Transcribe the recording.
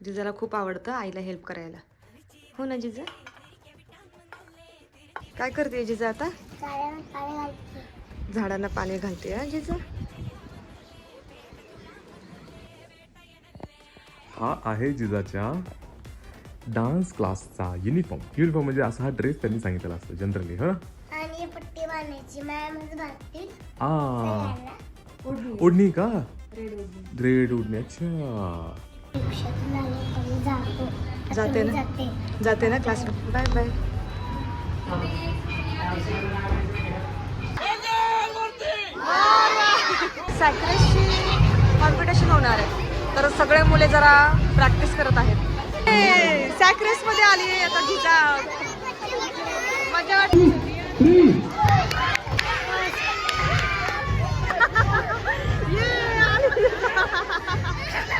जिजाला खूप आवडतं आईला हेल्प करायला. हो ना जिजा? काय करते जिजा आता? झाडांना पाणी घालते हा जिजा. हा आहे जिजाच्या डान्स क्लासचा युनिफॉर्म म्हणजे असा हा ड्रेस त्यांनी सांगितलेला असतो जनरली. हा आणि पट्टी बांधायची मॅमच घालतील. ओढणी का? रेड ओढणी. अच्छा जाते ना? जाते ना क्लास. Bye bye. सॅक्रेसची कॉम्पिटिशन होणार आहे तर सगळे मुले जरा प्रॅक्टिस करत आहेत. सॅक्रेस मध्ये आली आता जिजा. मजा वाटते.